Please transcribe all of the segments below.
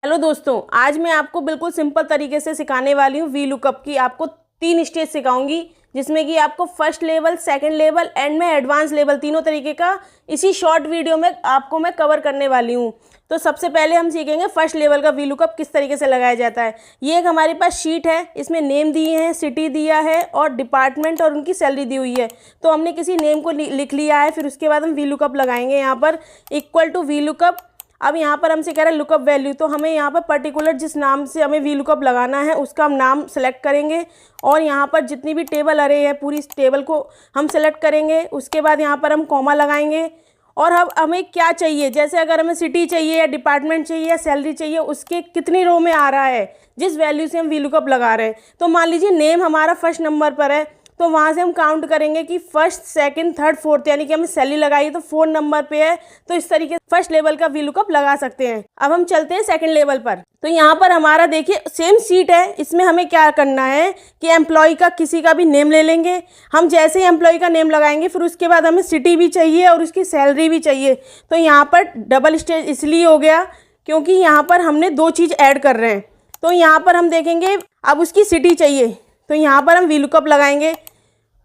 Hello दोस्तों, आज मैं आपको बिल्कुल सिंपल तरीके से सिखाने वाली हूँ वी लुकअप की। आपको 3 स्टेज सिखाऊंगी, जिसमें कि आपको first level, second level and में एडवांस लेवल तीनों तरीके का इसी शॉर्ट वीडियो में आपको मैं कवर करने वाली हूँ। तो सबसे पहले हम सीखेंगे फर्स्ट लेवल का वी लुकअप किस तरीके से लगाया जाता है। ये एक हमारे पास शीट है, इसमें नेम दिए हैं, सिटी दिया है और डिपार्टमेंट और उनकी सैलरी दी हुई है। तो हमने किसी नेम को लिख लिया है, फिर उसके बाद हम वी लुकअप लगाएंगे यहाँ पर इक्वल टू वी लुकअप। अब यहाँ पर हमसे कह रहा है लुकअप वैल्यू, तो हमें यहाँ पर पर्टिकुलर जिस नाम से हमें वी लुकअप लगाना है उसका हम नाम सेलेक्ट करेंगे और यहाँ पर जितनी भी टेबल अरे है पूरी इस टेबल को हम सेलेक्ट करेंगे। उसके बाद यहाँ पर हम कॉमा लगाएंगे और अब हमें क्या चाहिए, जैसे अगर हमें सिटी चाहिए या डिपार्टमेंट चाहिए या सैलरी चाहिए, उसके कितनी रो में आ रहा है जिस वैल्यू से हम वी लुकअप लगा रहे हैं। तो मान लीजिए नेम हमारा फर्स्ट नंबर पर है, तो वहाँ से हम काउंट करेंगे कि फर्स्ट, सेकंड, थर्ड, फोर्थ, यानी कि हमें सैलरी लगाई तो 4 नंबर पे है। तो इस तरीके से फर्स्ट लेवल का वी लुकअप लगा सकते हैं। अब हम चलते हैं सेकंड लेवल पर। तो यहाँ पर हमारा देखिए सेम शीट है, इसमें हमें क्या करना है कि एम्प्लॉय का किसी का भी नेम ले लेंगे। हम जैसे ही एम्प्लॉय का नेम लगाएंगे फिर उसके बाद हमें सिटी भी चाहिए और उसकी सैलरी भी चाहिए। तो यहाँ पर डबल स्टेज इसलिए हो गया क्योंकि यहाँ पर हमने 2 चीज़ ऐड कर रहे हैं। तो यहाँ पर हम देखेंगे अब उसकी सिटी चाहिए, तो यहाँ पर हम वी लुकअप लगाएंगे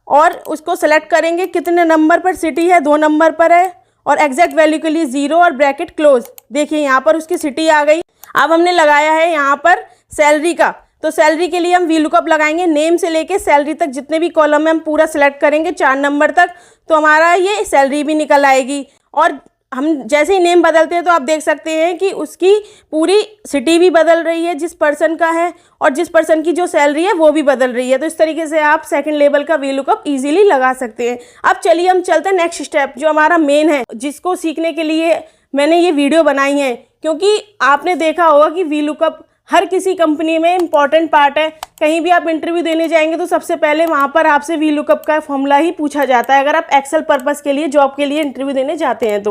और उसको सेलेक्ट करेंगे कितने नंबर पर सिटी है, 2 नंबर पर है और एग्जैक्ट वैल्यू के लिए 0 और ब्रैकेट क्लोज। देखिए यहाँ पर उसकी सिटी आ गई। अब हमने लगाया है यहाँ पर सैलरी का, तो सैलरी के लिए हम वी लुकअप लगाएंगे नेम से लेके सैलरी तक जितने भी कॉलम है हम पूरा सेलेक्ट करेंगे 4 नंबर तक, तो हमारा ये सैलरी भी निकल आएगी। और हम जैसे ही नेम बदलते हैं तो आप देख सकते हैं कि उसकी पूरी सिटी भी बदल रही है जिस पर्सन का है और जिस पर्सन की जो सैलरी है वो भी बदल रही है। तो इस तरीके से आप सेकंड लेवल का वी लुकअप इजीली लगा सकते हैं। अब चलिए हम चलते हैं नेक्स्ट स्टेप, जो हमारा मेन है, जिसको सीखने के लिए मैंने ये वीडियो बनाई है। क्योंकि आपने देखा होगा कि वी लुकअप हर किसी कंपनी में इंपॉर्टेंट पार्ट है। कहीं भी आप इंटरव्यू देने जाएंगे तो सबसे पहले वहाँ पर आपसे वी लुकअप का फॉर्मूला ही पूछा जाता है, अगर आप एक्सेल पर्पज़ के लिए जॉब के लिए इंटरव्यू देने जाते हैं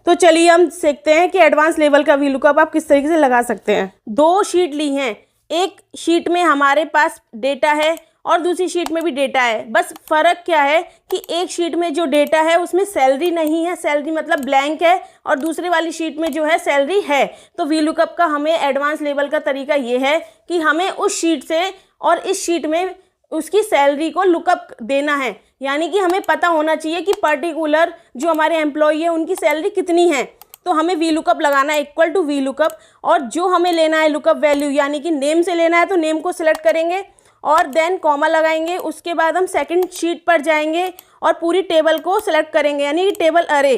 तो चलिए हम सीखते हैं कि एडवांस लेवल का वी लुकअप आप किस तरीके से लगा सकते हैं। 2 शीट ली हैं, एक शीट में हमारे पास डेटा है और दूसरी शीट में भी डेटा है। बस फ़र्क क्या है कि एक शीट में जो डेटा है उसमें सैलरी नहीं है, सैलरी मतलब ब्लैंक है, और दूसरे वाली शीट में जो है सैलरी है। तो वी लुकअप का हमें एडवांस लेवल का तरीका ये है कि हमें उस शीट से और इस शीट में उसकी सैलरी को लुकअप देना है। यानी कि हमें पता होना चाहिए कि पर्टिकुलर जो हमारे एम्प्लॉई है उनकी सैलरी कितनी है। तो हमें वी लुकअप लगाना है इक्वल टू वी लुकअप, और जो हमें लेना है लुकअप वैल्यू यानी कि नेम से लेना है तो नेम को सिलेक्ट करेंगे और देन कॉमा लगाएंगे। उसके बाद हम सेकंड शीट पर जाएंगे और पूरी टेबल को सिलेक्ट करेंगे यानी कि टेबल अरे।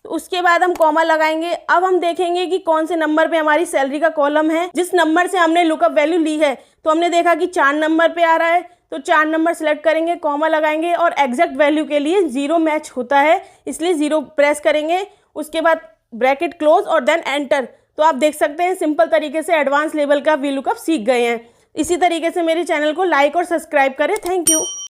तो उसके बाद हम कॉमा लगाएंगे। अब हम देखेंगे कि कौन से नंबर पे हमारी सैलरी का कॉलम है जिस नंबर से हमने लुकअप वैल्यू ली है। तो हमने देखा कि 4 नंबर पे आ रहा है, तो 4 नंबर सेलेक्ट करेंगे, कॉमा लगाएंगे और एग्जैक्ट वैल्यू के लिए 0 मैच होता है इसलिए 0 प्रेस करेंगे। उसके बाद ब्रैकेट क्लोज और देन एंटर। तो आप देख सकते हैं सिंपल तरीके से एडवांस लेवल का वी लुकअप सीख गए हैं। इसी तरीके से मेरे चैनल को लाइक और सब्सक्राइब करें। Thank you.